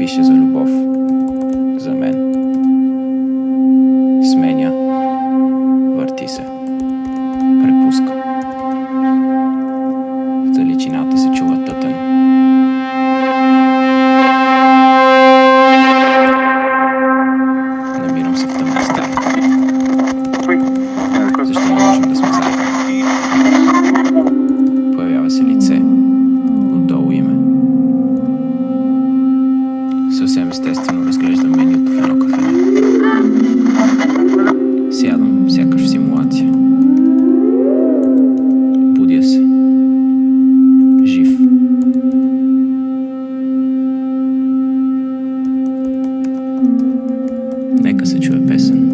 пише за любов. За мен. Сменя. Върти се. Препуска. В далечината се чува тътен. Намирам се в тъмна стая. Защо не можем да сме заедно? Появява се лице. Отдолу име. Съвсем естествено разглеждам менюто в едно кафене. Сядам, сякаш в симулация. Будя се. Жив. Нека се чуе песен.